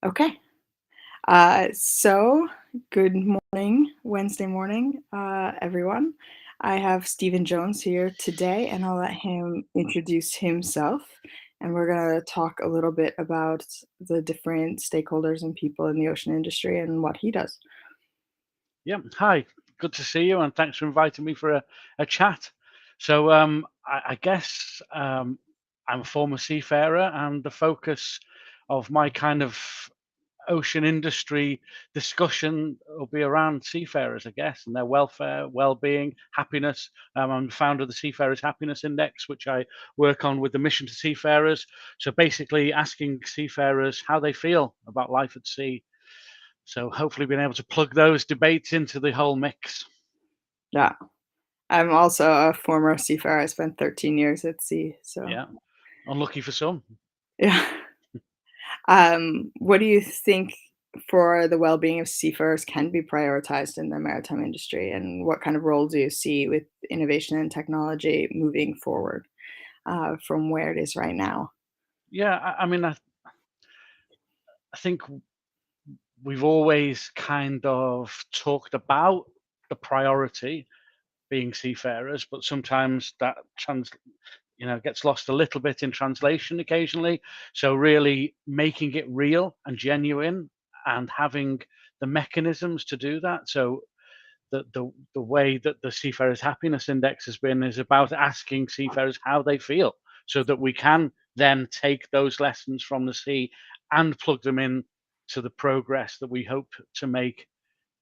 Okay. So good morning, Wednesday morning, everyone. I have Stephen Jones here today, and I'll let him introduce himself. And we're going to talk a little bit about the different stakeholders and people in the ocean industry and what he does. Yeah. Hi. Good to see you, and thanks for inviting me for a chat. So, I guess I'm a former seafarer, and the focus of my kind of ocean industry discussion will be around seafarers, I guess, and their welfare, well-being, happiness. I'm the founder of the Seafarers Happiness Index, which I work on with the mission to seafarers. So basically, asking seafarers how they feel about life at sea. So hopefully being able to plug those debates into the whole mix. Yeah. I'm also a former seafarer. I spent 13 years at sea. So, Yeah, unlucky for some. yeah. What do you think for the well-being of seafarers can be prioritized in the maritime industry, and what kind of role do you see with innovation and technology moving forward from where it is right now? Yeah, I mean, I think we've always kind of talked about the priority being seafarers, but sometimes that gets lost a little bit in translation occasionally. So really making it real and genuine and having the mechanisms to do that. So the way that the Seafarers Happiness Index has been is about asking seafarers how they feel, so that we can then take those lessons from the sea and plug them in to the progress that we hope to make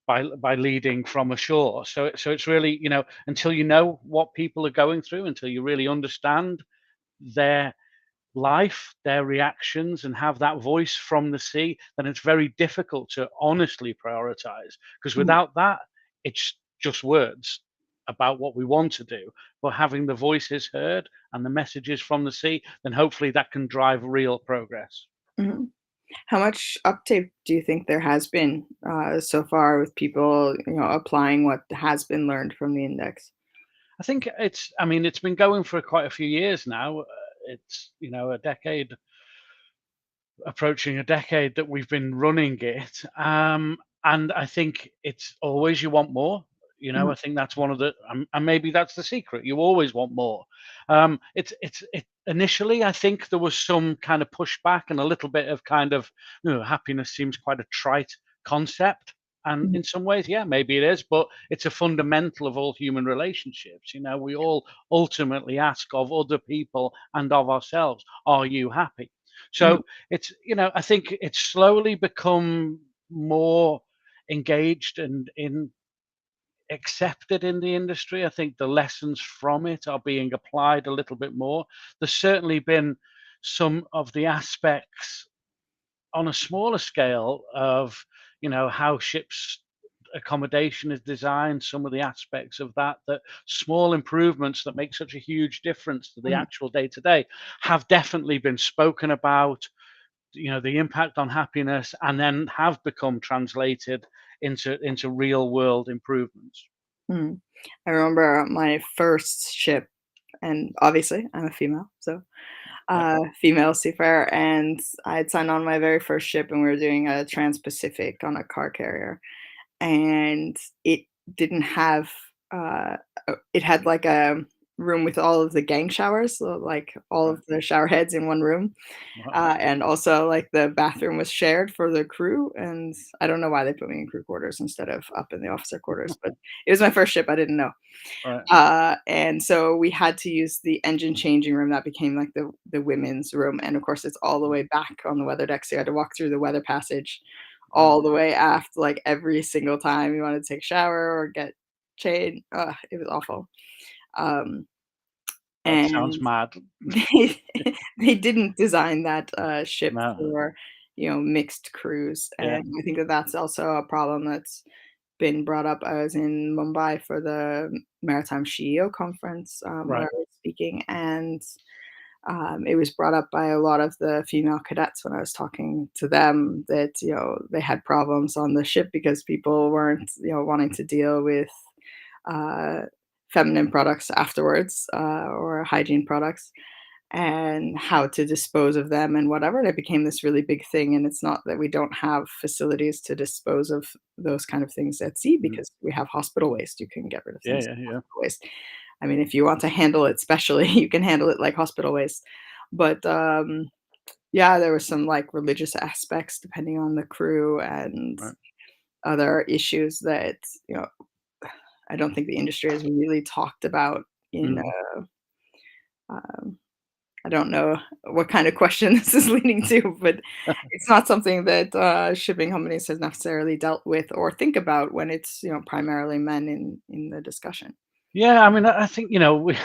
by leading from ashore. So it's really, until you know what people are going through, until you really understand their life, their reactions, and have that voice from the sea, then it's very difficult to honestly prioritize. Because Mhm, without that, it's just words about what we want to do. But having the voices heard and the messages from the sea, then hopefully that can drive real progress. mhm. How much uptake do you think there has been so far with people, applying what has been learned from the index? I mean, it's been going for quite a few years now. It's, a decade, approaching a decade that we've been running it. And I think it's always you want more. Mhm, I think that's one of the, and maybe that's the secret. You always want more. It initially, I think there was some kind of pushback and a little bit of kind of, happiness seems quite a trite concept. And mhm, in some ways, yeah, maybe it is, but it's a fundamental of all human relationships. We all ultimately ask of other people and of ourselves, are you happy? mhm, So I think it's slowly become more engaged and in accepted in the industry. I think the lessons from it are being applied a little bit more. There's certainly been some of the aspects on a smaller scale of how ships accommodation is designed, some of the aspects of that small improvements that make such a huge difference to the mhm, actual day to day have definitely been spoken about, the impact on happiness, and then have become translated into real world improvements. mhm. I remember my first ship, and obviously I'm a female, so Yeah. female seafarer, and I had signed on my very first ship, and we were doing a Trans-Pacific on a car carrier, and it didn't have, it had like a room with all of the gang showers, so like all Right. of the shower heads in one room. Wow. And also, like, the bathroom was shared for the crew, and I don't know why they put me in crew quarters instead of up in the officer quarters, but it was my first ship, I didn't know. Right. And so we had to use the engine changing room that became, like, the women's room, and, of course, it's all the way back on the weather deck, so you had to walk through the weather passage Right. all the way aft, like, every single time you wanted to take a shower or get changed. It was awful. Um, That sounds and mad. they they didn't design that, ship No. for, mixed crews, Yeah. and I think that that's also a problem that's been brought up. I was in Mumbai for the Maritime CEO conference, where Right. I was speaking, and, it was brought up by a lot of the female cadets when I was talking to them that, they had problems on the ship because people weren't, wanting to deal with, uh, feminine products afterwards, or hygiene products. and how to dispose of them and whatever. And it became this really big thing. And it's not that we don't have facilities to dispose of those kind of things at sea Mhm. because we have hospital waste. You can get rid of Yeah, things yeah, like yeah. hospital waste. I mean, if you want to handle it specially, you can handle it like hospital waste. But yeah, there were some like religious aspects depending on the crew and Right. other issues that, you know, I don't think the industry has really talked about in Mhm. um, I don't know what kind of question this is leading to, but it's not something that shipping companies has necessarily dealt with or think about when it's, you know, primarily men in the discussion. Yeah, I mean, I think, we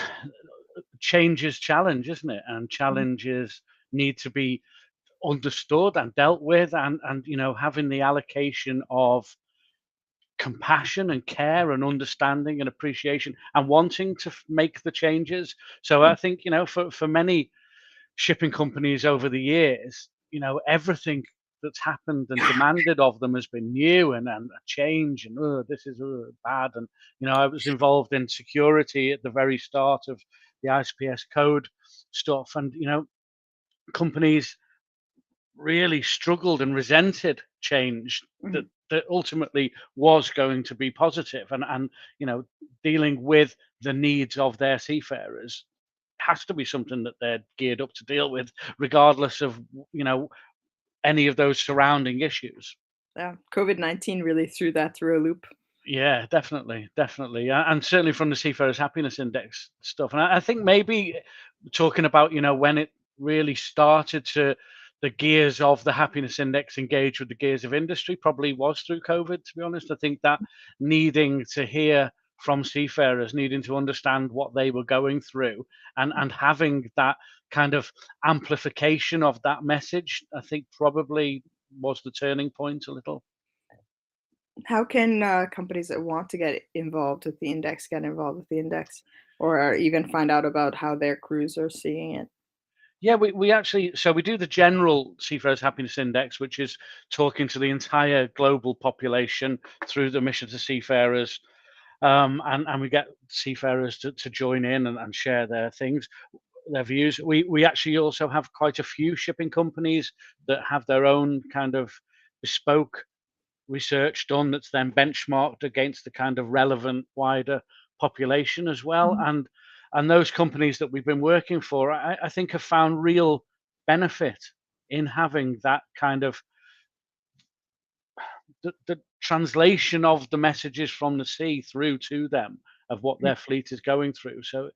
change is challenge, isn't it? And Mhm, challenges need to be understood and dealt with, and having the allocation of compassion and care and understanding and appreciation and wanting to make the changes. So mm, I think, for many shipping companies over the years, everything that's happened and demanded of them has been new and a change, and oh, this is bad. And I was involved in security at the very start of the ISPS code stuff, and companies really struggled and resented change that mhm. ultimately was going to be positive, and dealing with the needs of their seafarers has to be something that they're geared up to deal with, regardless of any of those surrounding issues. Yeah, COVID-19 really threw that through a loop. Yeah, definitely, definitely, and certainly from the Seafarers Happiness Index stuff. And I think maybe talking about when it really started to the gears of the happiness index engage with the gears of industry probably was through COVID. To be honest, I think that needing to hear from seafarers, needing to understand what they were going through, and having that kind of amplification of that message, I think probably was the turning point a little. How can companies that want to get involved with the index get involved with the index or even find out about how their crews are seeing it? Yeah, we actually, so we do the general Seafarers Happiness Index, which is talking to the entire global population through the mission to seafarers, and we get seafarers to join in and share their things, their views. We actually also have quite a few shipping companies that have their own kind of bespoke research done that's then benchmarked against the kind of relevant wider population as well. Mhm, And those companies that we've been working for, I think, have found real benefit in having that kind of the translation of the messages from the sea through to them of what mm, their fleet is going through. So,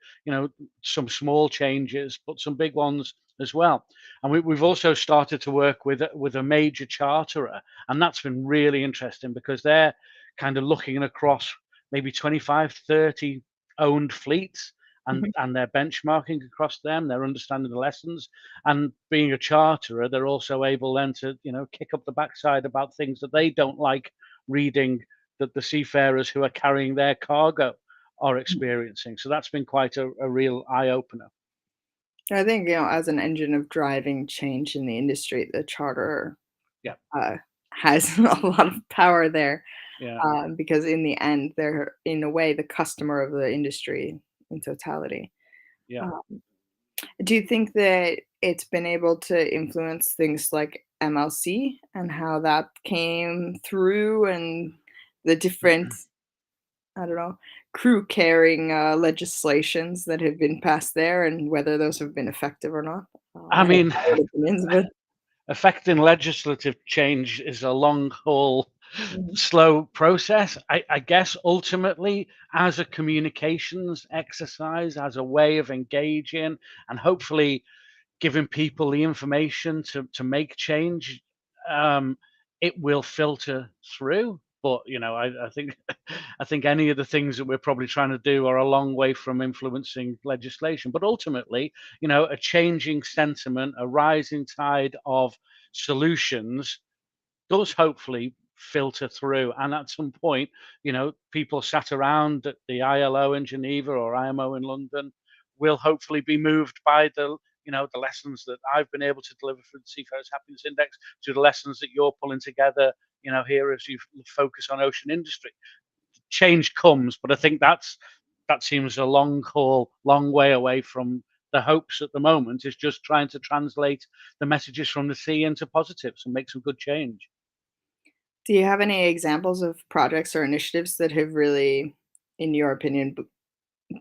some small changes, but some big ones as well. And we've also started to work with a major charterer, and that's been really interesting because they're kind of looking across maybe 25, 30 owned fleets. And, mhm, and they're benchmarking across them. They're understanding the lessons, and being a charterer, they're also able then to kick up the backside about things that they don't like reading, that the seafarers who are carrying their cargo are mm. experiencing. So that's been quite a real eye opener. I think, you know, as an engine of driving change in the industry, the charter Yeah, uh, has a lot of power there yeah, because in the end, they're in a way the customer of the industry in totality. yeah. Uh, do you think that it's been able to influence things like MLC and how that came through and the different, I don't know, crew carrying legislations that have been passed there and whether those have been effective or not? I I have mean, my own opinions, but affecting legislative change is a long haul, mhm, slow process. I guess ultimately, as a communications exercise, as a way of engaging and hopefully giving people the information to make change, um, it will filter through. But I think I think any of the things that we're probably trying to do are a long way from influencing legislation. But ultimately, a changing sentiment, a rising tide of solutions does hopefully filter through. And at some point, people sat around at the ILO in Geneva or IMO in London will hopefully be moved by the lessons that I've been able to deliver through the Seafarers Happiness Index to the lessons that you're pulling together, here as you focus on ocean industry. Change comes, but I think that seems a long haul, long way away from the hopes at the moment is just trying to translate the messages from the sea into positives and make some good change. Do you have any examples of projects or initiatives that have really, in your opinion,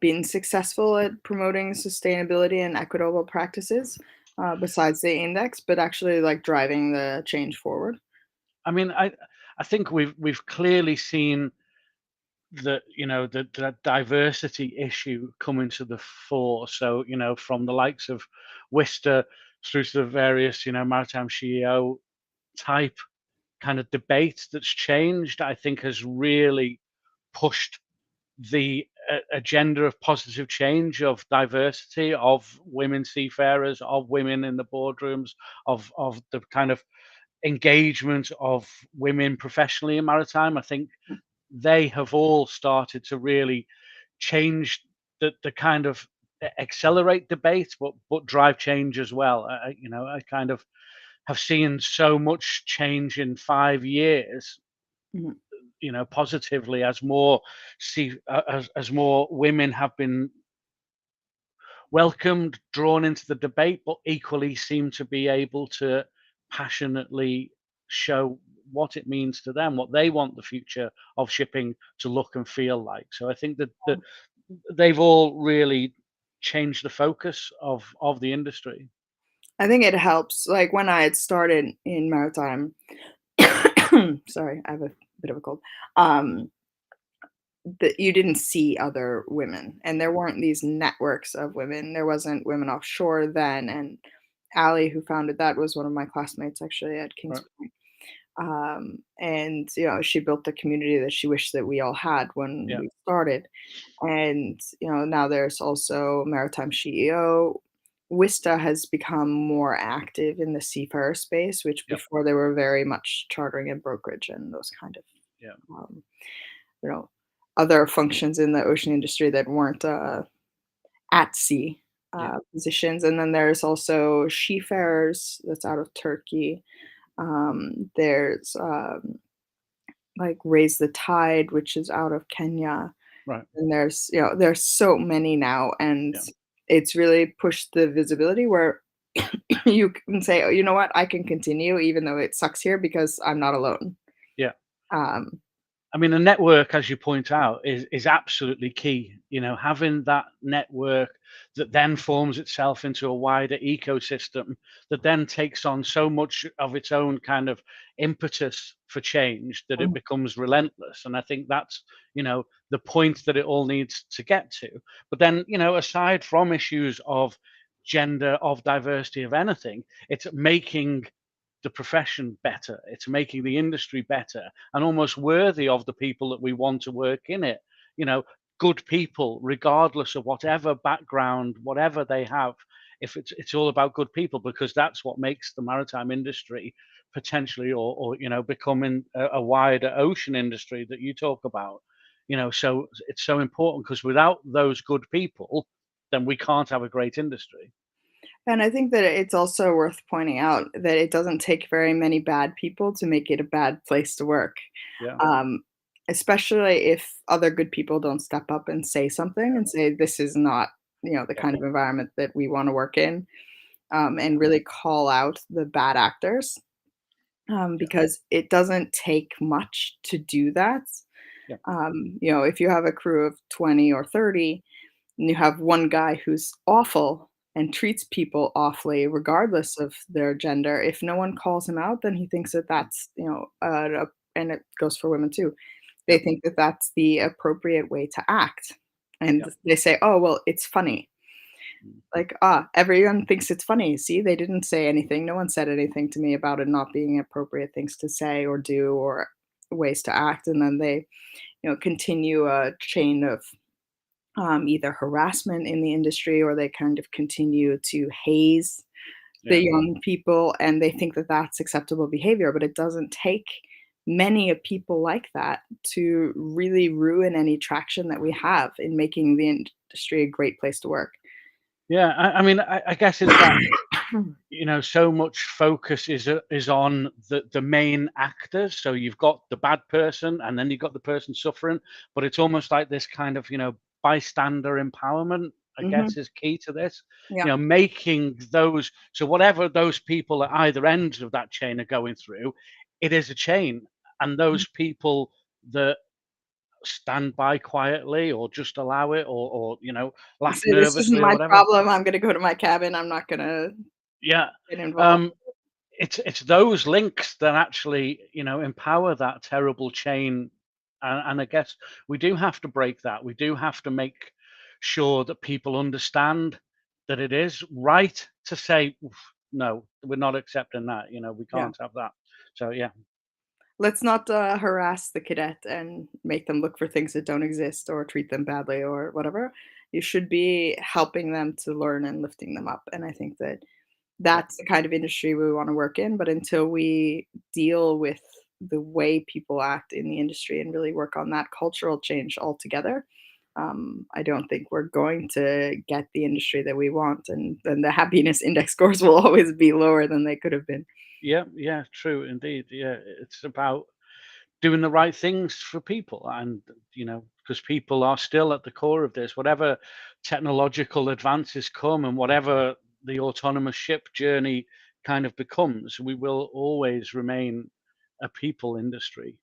been successful at promoting sustainability and equitable practices, besides the index, but actually like driving the change forward? I mean, I think we've clearly seen that, the diversity issue coming to the fore. So, from the likes of Worcester through to the various, maritime CEO type kind of debate that's changed, I think has really pushed the agenda of positive change, of diversity, of women seafarers, of women in the boardrooms, of the kind of engagement of women professionally in maritime. I think they have all started to really change the kind of accelerate debate, but drive change as well. I kind of have seen so much change in 5 years, Mhm. positively, as more as more women have been welcomed, drawn into the debate, but equally seem to be able to passionately show what it means to them, what they want the future of shipping to look and feel like. So I think that they've all really changed the focus of the industry. I think it helps. Like when I had started in maritime, sorry, I have a bit of a cold. Um, that you didn't see other women, and there weren't these networks of women. There wasn't Women Offshore then, and Allie, who founded that, was one of my classmates actually at King's Right. Point. And she built the community that she wished that we all had when Yeah. we started. And now there's also Maritime CEO. Wista has become more active in the seafarer space, which Yep. before they were very much chartering and brokerage and those kind of Yeah. um, you know other functions in the ocean industry that weren't at sea Yeah. positions. And then there's also Seafarers that's out of Turkey. There's like Raise the Tide, which is out of Kenya. Right. And there's so many now, and Yeah. it's really pushed the visibility where you can say, "Oh, you know what? I can continue even though it sucks here because I'm not alone." Yeah. Um, I mean, a network, as you point out, is absolutely key. Having that network that then forms itself into a wider ecosystem that then takes on so much of its own kind of impetus for change that it Mhm. becomes relentless. And I think that's, the point that it all needs to get to. But then, aside from issues of gender, of diversity, of anything, it's making the profession better. It's making the industry better and almost worthy of the people that we want to work in it. You know, Good people, regardless of whatever background, whatever they have. If it's all about good people, because that's what makes the maritime industry potentially, or becoming a wider ocean industry that you talk about. So it's so important because without those good people, then we can't have a great industry. And I think that it's also worth pointing out that it doesn't take very many bad people to make it a bad place to work. Yeah, Um, Especially if other good people don't step up and say something and say, this is not, the yeah, kind of environment that we want to work in, yeah, and really call out the bad actors, yeah, because it doesn't take much to do that. yeah, If you have a crew of 20 or 30, and you have one guy who's awful and treats people awfully regardless of their gender, if no one calls him out, then he thinks that that's, and it goes for women too. yeah, They think that that's the appropriate way to act. yeah. And they say, "Oh, well, it's funny." Mm. Like, everyone thinks it's funny. See, they didn't say anything. No one said anything to me about it not being appropriate things to say or do or ways to act. And then they, continue a chain of either harassment in the industry, or they kind of continue to haze the Yeah. young people, and they think that that's acceptable behavior. But it doesn't take many of people like that to really ruin any traction that we have in making the industry a great place to work. Yeah, I mean, I guess it's that, so much focus is on the main actors. So you've got the bad person, and then you've got the person suffering, but it's almost like this kind of, bystander empowerment. I Mhm. guess, is key to this. Yeah. Making those, so whatever those people at either ends of that chain are going through, it is a chain, and Mm. those people that stand by quietly or just allow it, or You laugh say, "This isn't nervously or my whatever. problem, I'm gonna go to my cabin, I'm not gonna Yeah. get involved." Um, it's those links that actually, empower that terrible chain, and I guess we do have to break that. We do have to make sure that people understand that it is right to say, "Oof, no, we're not accepting that. We Yeah. can't have that." So yeah, Let's not, harass the cadet and make them look for things that don't exist or treat them badly or whatever. You should be helping them to learn and lifting them up, and I think that yeah, that's the kind of industry we wanna work in, but until we deal with the way people act in the industry and really work on that cultural change altogether, I don't think we're going to get the industry that we want, and then the happiness index scores will always be lower than they could have been. yeah, yeah. True, indeed. Yeah, it's about doing the right things for people, and because people are still at the core of this, whatever technological advances come and whatever the autonomous ship journey kind of becomes, we will always remain a people industry.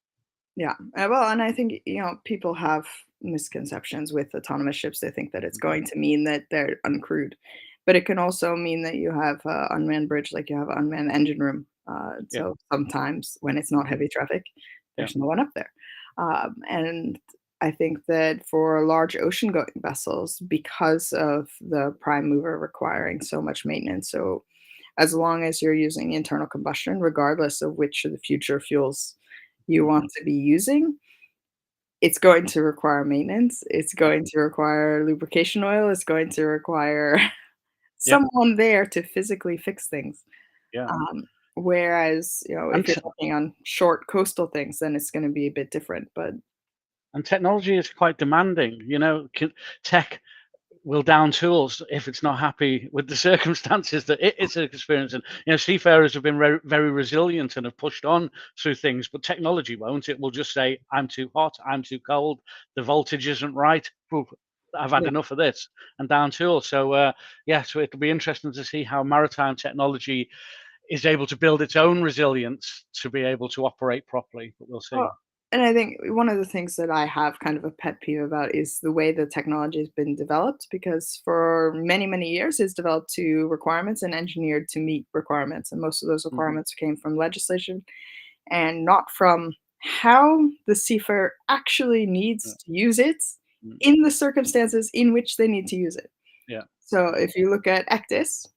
Yeah, well, and I think, people have misconceptions with autonomous ships. They think that it's Mhm. going to mean that they're uncrewed, but it can also mean that you have unmanned bridge, like you have unmanned engine room. Yeah. So sometimes when it's not Mhm. heavy traffic, Yeah. there's no one up there. And I think that for large ocean-going vessels, because of the prime mover requiring so much maintenance, so as long as you're using internal combustion, regardless of which of the future fuels you Mhm. want to be using, it's going to require maintenance, it's Yeah. going to require lubrication oil, it's going to require Yeah. someone there to physically fix things. Yeah. Whereas, And if you're talking on short coastal things, then it's gonna be a bit different, but and technology is quite demanding. Tech will down tools if it's not happy with the circumstances that it is experiencing. Seafarers have been very resilient and have pushed on through things, but technology won't. It will just say, "I'm too hot, I'm too cold, the voltage isn't right. Phew, I've had yeah. enough of this," and down tool. So yeah, so it'll be interesting to see how maritime technology is able to build its own resilience to be able to operate properly. But we'll see. Well, and I think one of the things that I have kind of a pet peeve about is the way the technology has been developed, because for many, many years it's developed to requirements and engineered to meet requirements. And most of those Hmm. requirements came from legislation and not from how the seafarer actually Yeah. needs to use it Mm. in the circumstances in which they need to use it. Yeah. So if you look at Actis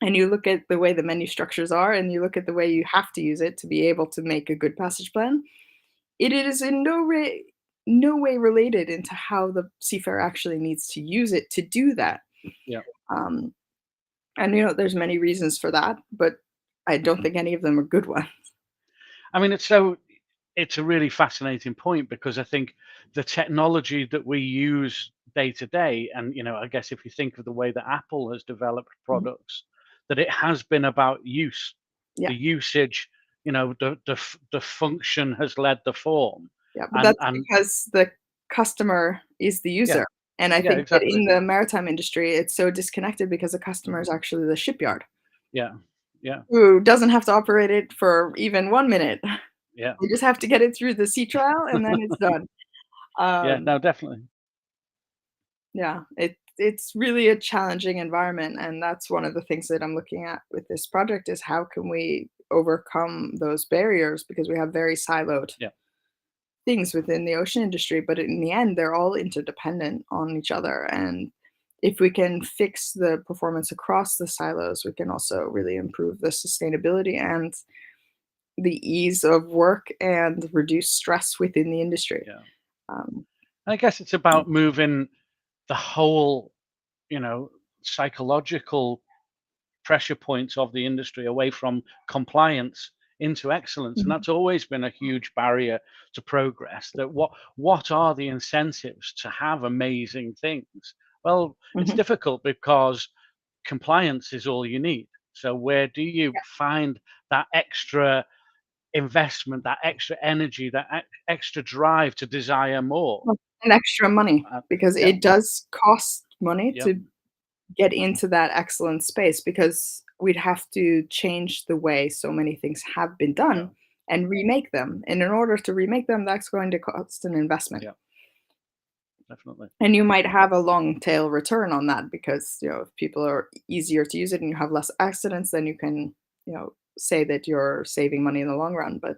and you look at the way the menu structures are and you look at the way you have to use it to be able to make a good passage plan, it is in no way related into how the seafarer actually needs to use it to do that. Yeah. Um, and there's many reasons for that, but I don't think any of them are good ones. I mean, it's a really fascinating point, because I think the technology that we use day to day, and I guess if you think of the way that Apple has developed Mhm. products, that it has been about use, Yeah, the usage, the function has led the form, yeah, but and that's because the customer is the yeah, user. And I yeah, think that exactly, in the maritime industry, it's so disconnected because the customer mhm, is actually the shipyard yeah, yeah, who doesn't have to operate it for even 1 minute. yeah, They just have to get it through the sea trial and then it's done. yeah, Um, no, definitely, yeah, it's really a challenging environment, and that's one of the things that I'm looking at with this project is how can we overcome those barriers because we have very siloed yeah, things within the ocean industry, but in the end, they're all interdependent on each other. And if we can fix the performance across the silos, we can also really improve the sustainability and the ease of work and reduce stress within the industry. yeah. Um, I guess it's about moving the whole, you know, psychological pressure points of the industry away from compliance into excellence, and mhm, that's always been a huge barrier to progress. That what are the incentives to have amazing things? Well, it's mhm. difficult because compliance is all you need. So where do you find that extra investment, that extra energy, that extra drive to desire more? Well, and extra money Uh, because yeah, it does cost money Yep. to get into that excellent space because we'd have to change the way so many things have been Yeah. done and remake them. And in order to remake them, that's going to cost an investment. Yeah. Definitely. And you might have a long tail return on that because, if people are easier to use it and you have less accidents, then you can, say that you're saving money in the long run, but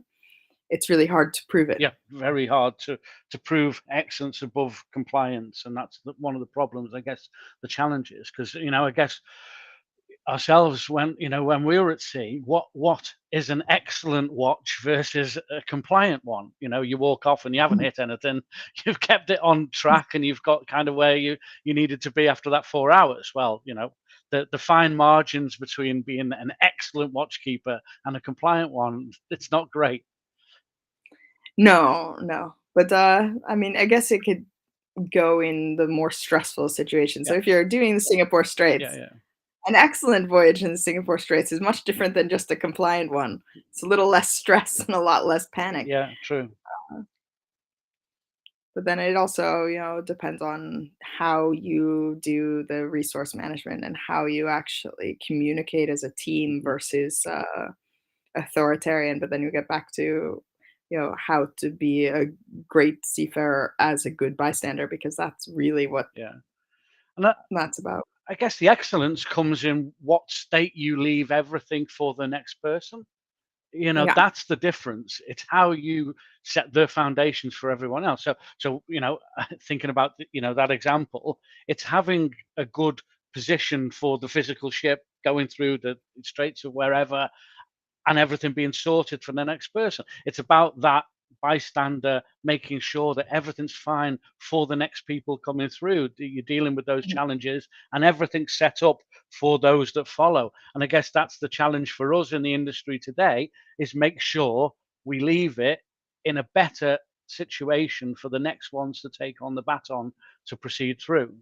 it's really hard to prove it. Yeah, very hard to prove excellence above compliance, and that's one of the problems, I guess, the challenges. Because I guess ourselves, when we were at sea, what is an excellent watch versus a compliant one? You walk off and you haven't Mhm. hit anything, you've kept it on track, and you've got kind of where you needed to be after that 4 hours. Well, the fine margins between being an excellent watchkeeper and a compliant one, it's not great. No, no. But, I mean, I guess it could go in the more stressful situations. So Yeah, if you're doing the Singapore yeah, Straits, yeah. an excellent voyage in the Singapore Straits is much different than just a compliant one. It's a little less stress and a lot less panic. Yeah, true. But then it also, depends on how you do the resource management and how you actually communicate as a team Mhm. versus authoritarian. But then you get back to, how to be a great seafarer as a good bystander, because that's really what Yeah. And that, that's about. I guess the excellence comes in what state you leave everything for the next person. Yeah. That's the difference. It's how you set the foundations for everyone else. So thinking about that example, it's having a good position for the physical ship going through the straits of wherever, and everything being sorted for the next person. It's about that bystander making sure that everything's fine for the next people coming through. You're dealing with those Mhm. challenges, and everything's set up for those that follow. And I guess that's the challenge for us in the industry today: is make sure we leave it in a better situation for the next ones to take on the baton to proceed through.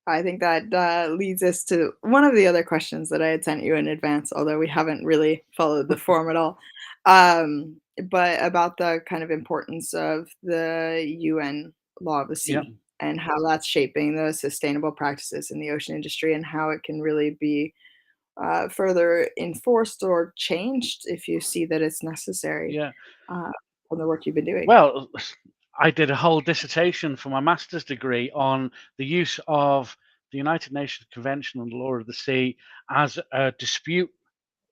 I think that leads us to one of the other questions that I had sent you in advance, although we haven't really followed the form at all. But about the kind of importance of the UN law of the Yeah, sea and how that's shaping the sustainable practices in the ocean industry and how it can really be further enforced or changed if you see that it's necessary yeah. uh, from the work you've been doing. Well, I did a whole dissertation for my master's degree on the use of the United Nations Convention on the Law of the Sea as a dispute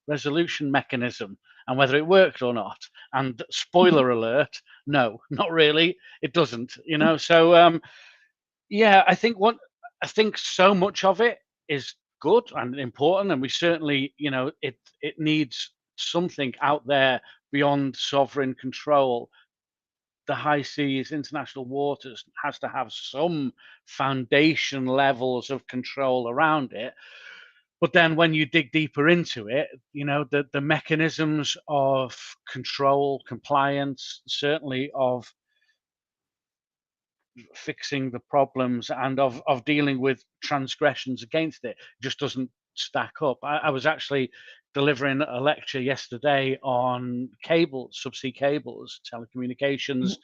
resolution mechanism and whether it worked or not. And Mhm. spoiler alert, no, not really. It doesn't, So yeah, I think so much of it is good and important, and we certainly, it needs something out there beyond sovereign control. The high seas, international waters, has to have some foundation levels of control around it. But then when you dig deeper into it, the mechanisms of control, compliance, certainly of fixing the problems and of dealing with transgressions against it just doesn't stack up. I was actually delivering a lecture yesterday on cables, subsea cables, telecommunications,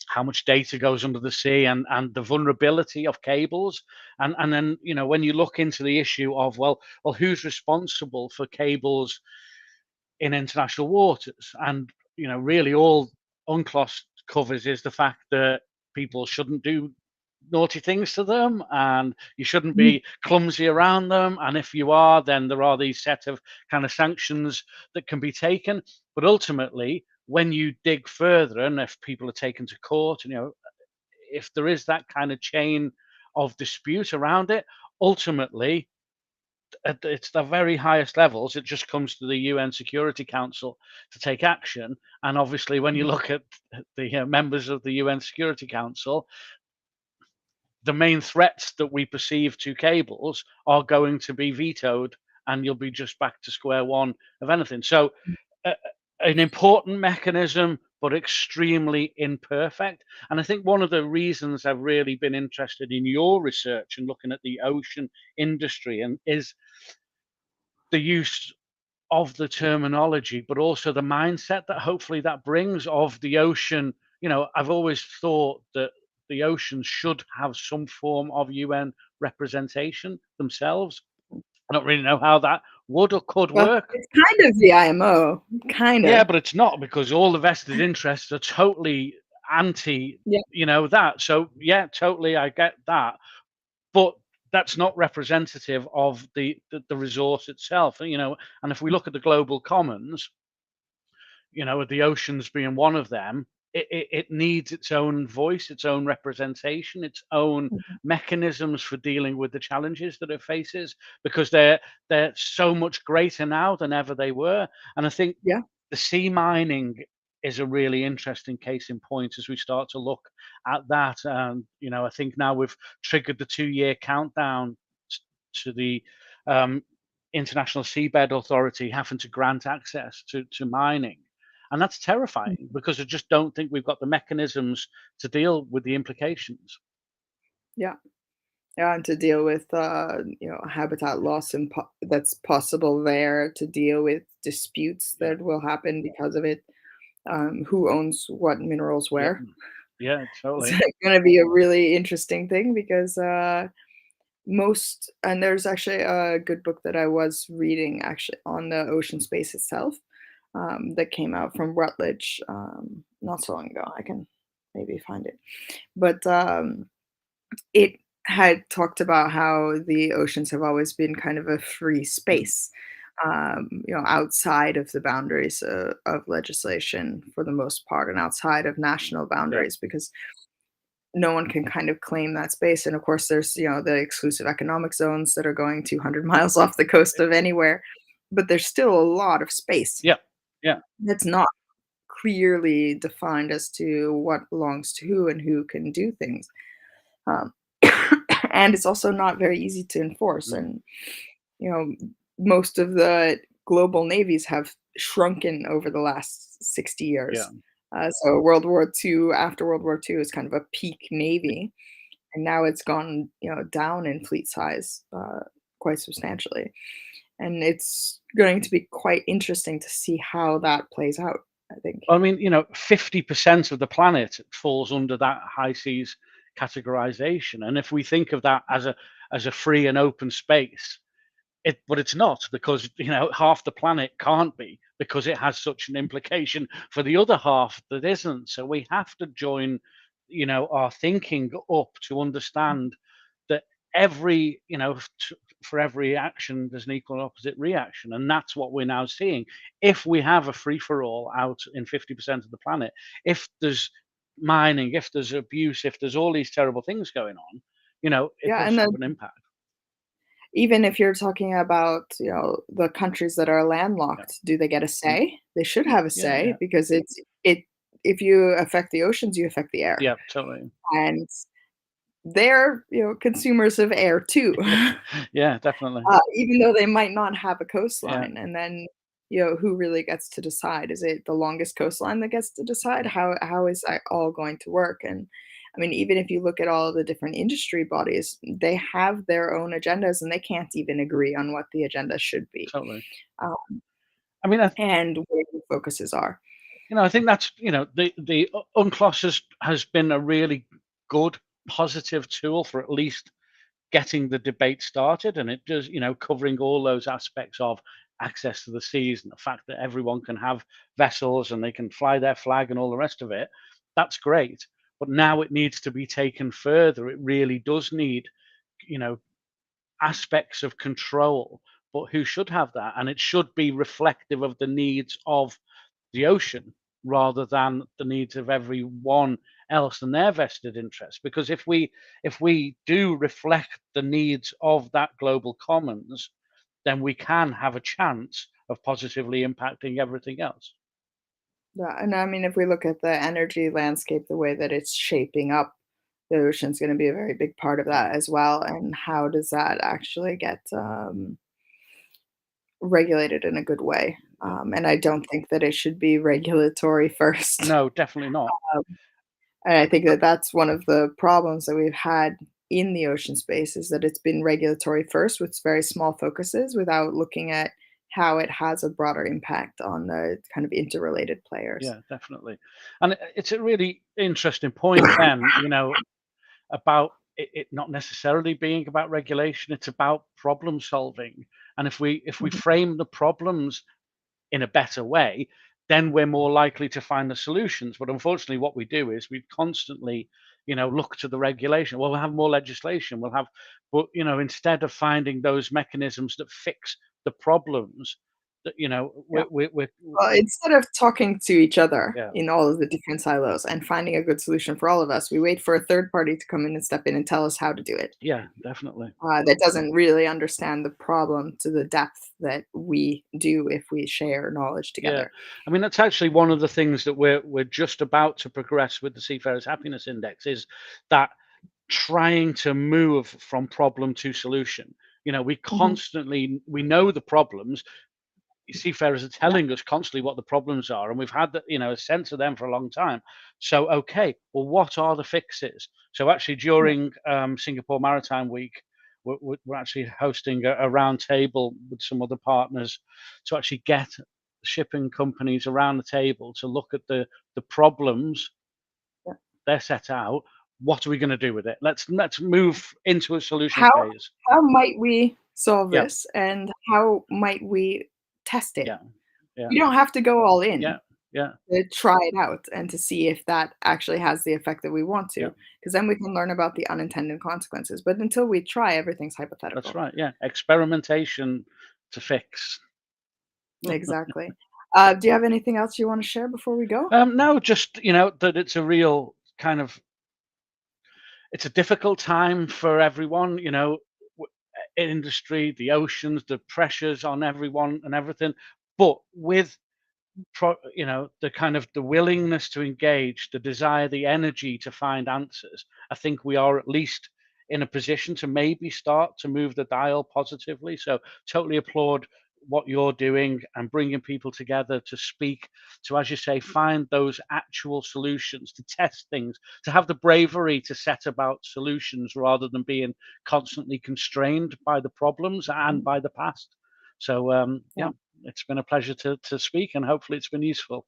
how much data goes under the sea, and the vulnerability of cables. And then, when you look into the issue of, well, who's responsible for cables in international waters? And really all UNCLOS covers is the fact that people shouldn't do naughty things to them, and you shouldn't Mhm. be clumsy around them, and if you are, then there are these set of kind of sanctions that can be taken. But ultimately, when you dig further, and if people are taken to court, and if there is that kind of chain of dispute around it, ultimately at it's the very highest levels, it just comes to the UN Security Council to take action. And obviously, when you Mhm. look at the members of the UN Security Council, the main threats that we perceive to cables are going to be vetoed, and you'll be just back to square one of anything. So, uh, an important mechanism, but extremely imperfect. And I think one of the reasons I've really been interested in your research and looking at the ocean industry and is the use of the terminology, but also the mindset that hopefully that brings of the ocean. I've always thought that the oceans should have some form of UN representation themselves. I don't really know how that would or could Well, work. it's kind of the IMO, Yeah, kinda. but it's not, because all the vested interests are totally anti, Yeah. that. So yeah, totally, I get that, but that's not representative of the resource itself. And if we look at the global commons, the oceans being one of them, it needs its own voice, its own representation, its own Mhm. mechanisms for dealing with the challenges that it faces, because they're so much greater now than ever they were. And I think Yeah. the sea mining is a really interesting case in point as we start to look at that. I think now we've triggered the 2-year countdown to the um, International Seabed Authority having to grant access to mining. And that's terrifying, Mhm. because I just don't think we've got the mechanisms to deal with the implications. Yeah. Yeah, and to deal with, habitat loss and that's possible there, to deal with disputes Yeah, that will happen because of it, who owns what minerals yeah, where. yeah, It's totally. gonna be a really interesting thing because, and there's actually a good book that I was reading actually on the ocean space itself, that came out from Routledge, not so long ago. I can maybe find it. But, it had talked about how the oceans have always been kind of a free Mm, space, outside of the boundaries of legislation for the most part, and outside of national yeah, boundaries, because no one can kind of claim that space. And of course, there's the exclusive economic zones that are going 200 miles off the coast of anywhere, but there's still a lot of space yeah, yeah. that's not clearly defined as to what belongs to who and who can do things. Um, and it's also not very easy to enforce. Mm, And you know, most of the global navies have shrunken over the last 60 yeah, years. So World War II, after World War II, is kind of a peak navy, and now it's gone, down in fleet size quite substantially. And it's going to be quite interesting to see how that plays out, I think. I mean, 50% of the planet falls under that high seas categorization. And if we think of that as a free and open space, but it's not, because half the planet can't be, because it has such an implication for the other half that isn't. So we have to join, our thinking up to understand that for every action there's an equal and opposite reaction, and that's what we're now seeing. If we have a free for all out in 50% of the planet, if there's mining, if there's abuse, if there's all these terrible things going on, it Yeah, does and then have an impact. even if you're talking about, the countries that are Yeah. landlocked, do they get a Mm. say? They should have a Yeah, say yeah. because it if you affect the oceans, you affect the air. Yeah, totally. And they're, consumers of air too. Yeah, definitely. Even though they might not have a Yeah, coastline, and then, who really gets to decide? Is it the longest coastline that gets to decide? yeah, How is that all going to work? And I mean, even if you look at all the different industry bodies, they have their own agendas, and they can't even agree on what the agenda should be, totally. um, I mean, and where the focuses are. I think that's, the UNCLOS has been a really good, positive tool for at least getting the debate started, and it does, covering all those aspects of access to the seas and the fact that everyone can have vessels and they can fly their flag and all the rest of it. That's great, but now it needs to be taken further. It really does need, you know, aspects of control, but who should have that? And it should be reflective of the needs of the ocean rather than the needs of everyone else and their vested interests. Because if we do reflect the needs of that global commons, then we can have a chance of positively impacting everything else. Yeah, and I mean, if we look at the energy landscape, the way that it's shaping up, the ocean's gonna be a very big part of Yeah, that as well, and how does that actually get, regulated in a good way? yeah. And I don't think that it should be regulatory first. No, definitely not. And I think that that's one of the problems that we've had in the ocean space, is that it's been regulatory first with very small focuses without looking at how it has a broader impact on the kind of interrelated players. Yeah, definitely. And it's a really interesting point then, about it not necessarily being about regulation. It's about problem solving. And if we Mhm. frame the problems in a better way, then we're more likely to find the solutions. But unfortunately, what we do is we constantly, look to the regulation. Well, we'll have more legislation. We'll have, but instead of finding those mechanisms that fix the problems, that Yeah. we're Well, instead of talking to each other yeah, in all of the different silos and finding a good solution for all of us, we wait for a third party to come in and step in and tell us how to do it. yeah, definitely. That doesn't really understand the problem to the depth that we do if we share knowledge Yeah, together. I mean that's actually one of the things that we're just about to progress with the Seafarers Happiness Index is that trying to move from problem to solution. We Mhm. constantly we know the problems. Seafarers are Yeah, telling us constantly what the problems are, and we've had that a sense of them for a long time. So, okay, well, what are the fixes? So, actually, yeah, during Singapore Maritime Week, we're actually hosting a round table with some other partners to actually get shipping companies around the table to look at the problems yeah. they're set out. What are we going to do with it? Let's move into a solution How phase. how might we solve Yeah, this, and how might we test it? yeah, yeah, We don't have to go all yeah, in yeah, to try it out and to see if that actually has the effect that we want yeah. to, because then we can learn about the unintended consequences, but until we try, everything's That's hypothetical. right, yeah, experimentation to fix. Exactly. Do you have anything else you wanna share before we go? No, just, that it's a real kind of it's a difficult time for everyone, industry, the oceans, the pressures on everyone and everything, but with the kind of the willingness to engage, the desire, the energy to find answers, I think we are at least in a position to maybe start to move the dial positively. So totally applaud what you're doing and bringing people together to speak, to, as you say, find those actual solutions, to test things, to have the bravery to set about solutions rather than being constantly constrained by the problems and Mhm. by the past. So Yeah. yeah, it's been a pleasure to speak, and hopefully it's been useful.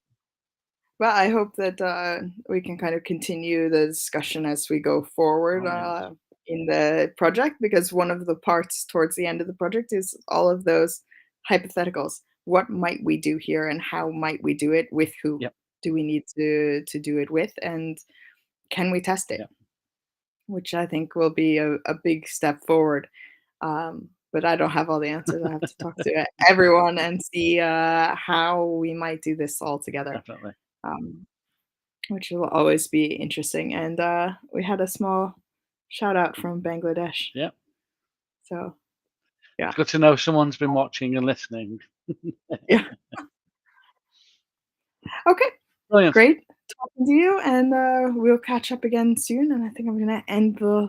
Well, I hope that, we can kind of continue the discussion as we go forward, Oh, yes. in the project, because one of the parts towards the end of the project is all of those hypotheticals. What might we do here, and how might we do it? With who Yep, do we need to do it with, and can we test it? yep. Which I think will be a big step forward. But I don't have all the answers. I have to talk to everyone and see, how we might do this all together. Definitely. Um, which will always be interesting. And we had a small shout out from Bangladesh. Yep. So yeah, It's good to know someone's been watching and listening. yeah. Okay, Brilliant. great talking to you, and we'll catch up again soon. And I think I'm gonna end the